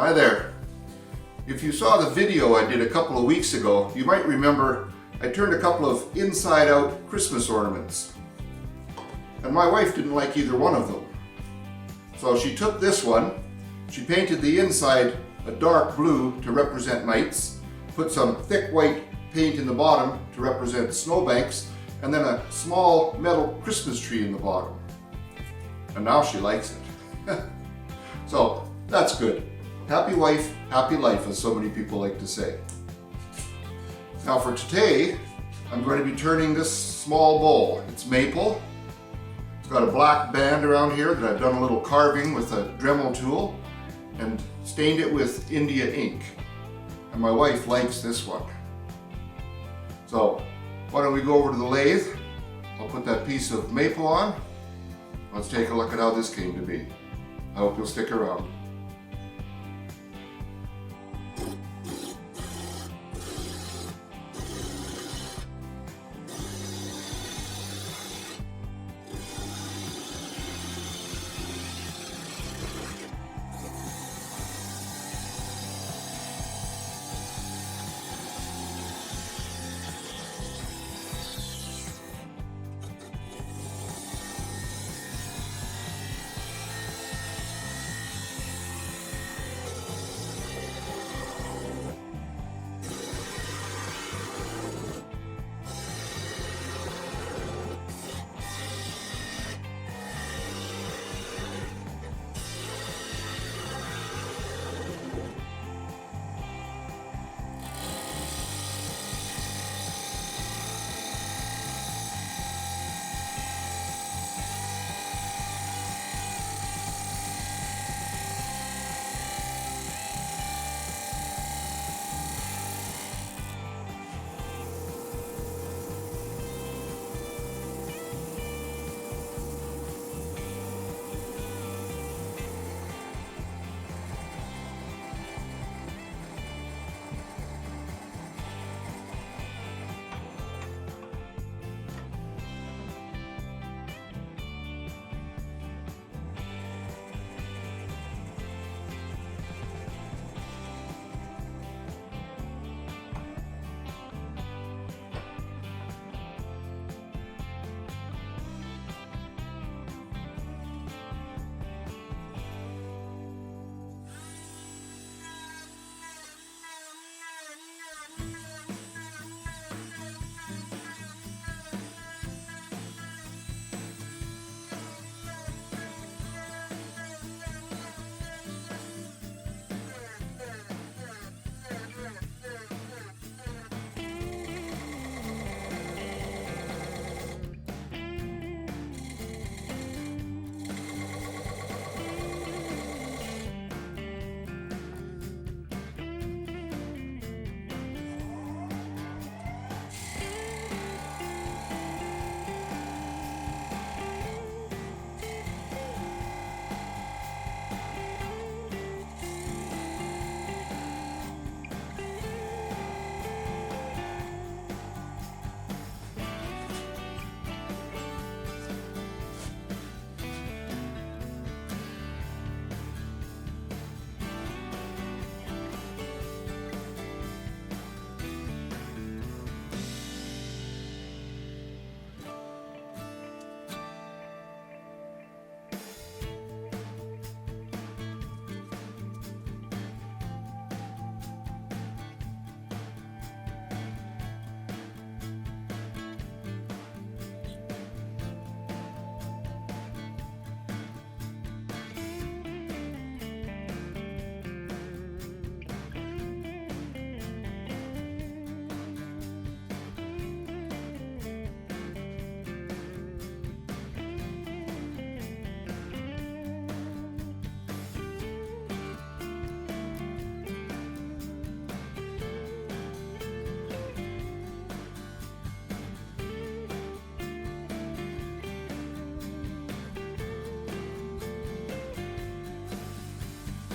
Hi there. If you saw the video I did a couple of weeks ago, you might remember I turned a couple of inside-out Christmas ornaments. And my wife didn't like either one of them. So she took this one, she painted the inside a dark blue to represent knights, put some thick white paint in the bottom to represent snowbanks, and then a small metal Christmas tree in the bottom. And now she likes it. So that's good. Happy wife, happy life, as so many people like to say. Now for today, I'm going to be turning this small bowl. It's maple. It's got a black band around here that I've done a little carving with a Dremel tool and stained it with India ink. And my wife likes this one. So why don't we go over to the lathe? I'll put that piece of maple on. Let's take a look at how this came to be. I hope you'll stick around.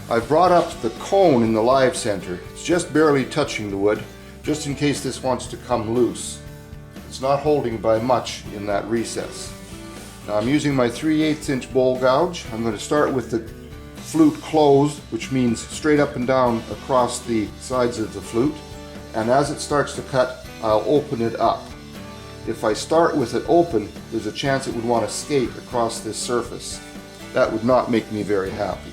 I've brought up the cone in the live center. It's just barely touching the wood, just in case this wants to come loose. It's not holding by much in that recess. Now I'm using my 3/8 inch bowl gouge. I'm going to start with the flute closed, which means straight up and down across the sides of the flute. And as it starts to cut, I'll open it up. If I start with it open, there's a chance it would want to skate across this surface. That would not make me very happy.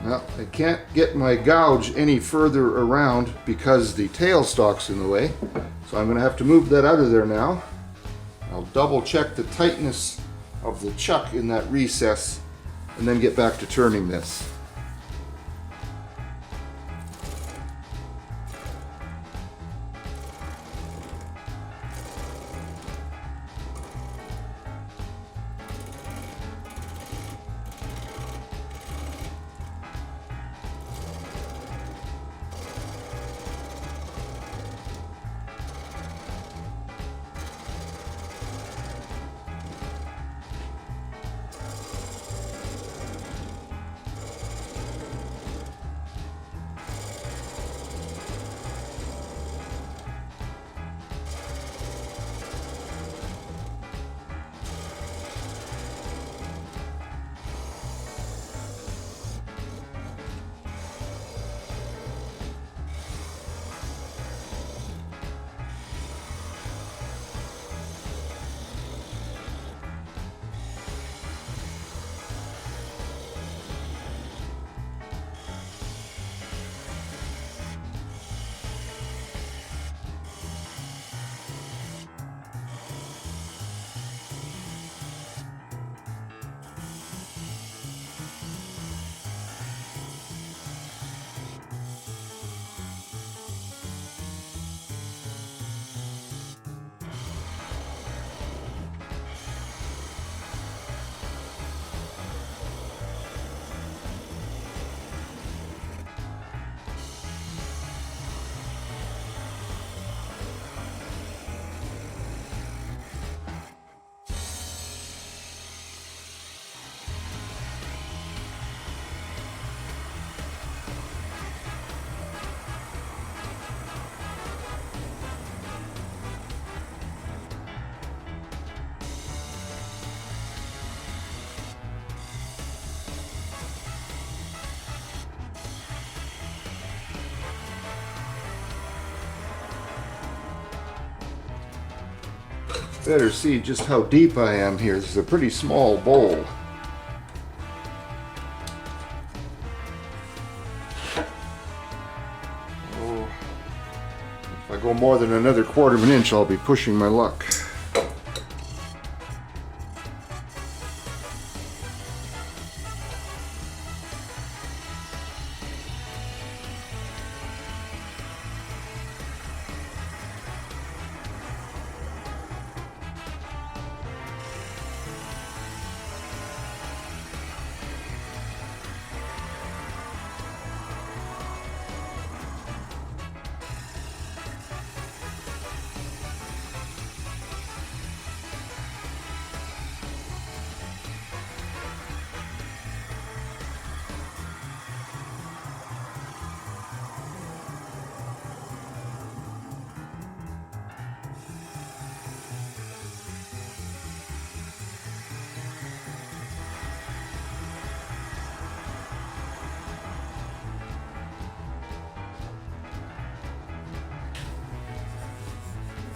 Well, I can't get my gouge any further around because the tailstock's in the way, so I'm going to have to move that out of there now. I'll double check the tightness of the chuck in that recess and then get back to turning this. Better see just how deep I am here. This is a pretty small bowl. Oh, if I go more than another quarter of an inch, I'll be pushing my luck.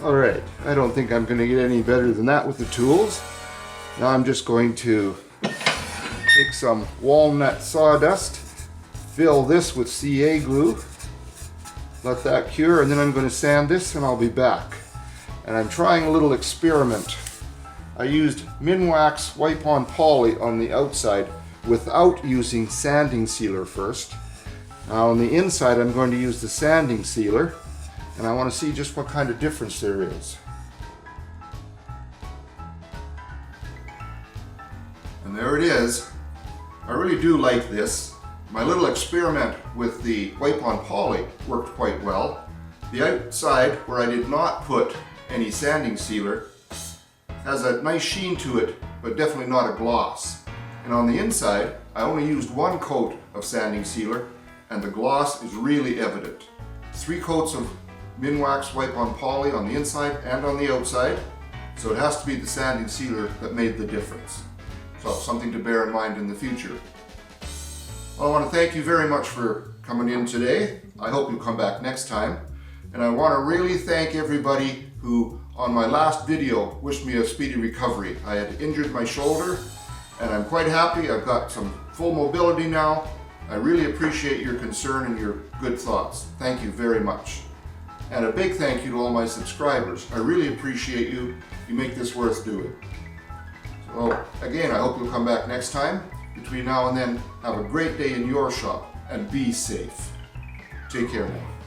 Alright, I don't think I'm going to get any better than that with the tools. Now I'm just going to take some walnut sawdust, fill this with CA glue, let that cure, and then I'm going to sand this and I'll be back. And I'm trying a little experiment. I used Minwax wipe-on poly on the outside without using sanding sealer first. Now on the inside I'm going to use the sanding sealer, and I want to see just what kind of difference there is. And there it is. I really do like this. My little experiment with the wipe-on poly worked quite well. The outside, where I did not put any sanding sealer, has a nice sheen to it, but definitely not a gloss. And on the inside, I only used one coat of sanding sealer, and the gloss is really evident. 3 coats of Minwax wipe-on poly on the inside and on the outside, so it has to be the sanding sealer that made the difference. So something to bear in mind in the future. Well, I want to thank you very much for coming in today. I hope you'll come back next time. And I want to really thank everybody who, on my last video, wished me a speedy recovery. I had injured my shoulder, and I'm quite happy. I've got some full mobility now. I really appreciate your concern and your good thoughts. Thank you very much. And a big thank you to all my subscribers. I really appreciate you. You make this worth doing. So again, I hope you'll come back next time. Between now and then, have a great day in your shop and be safe. Take care now.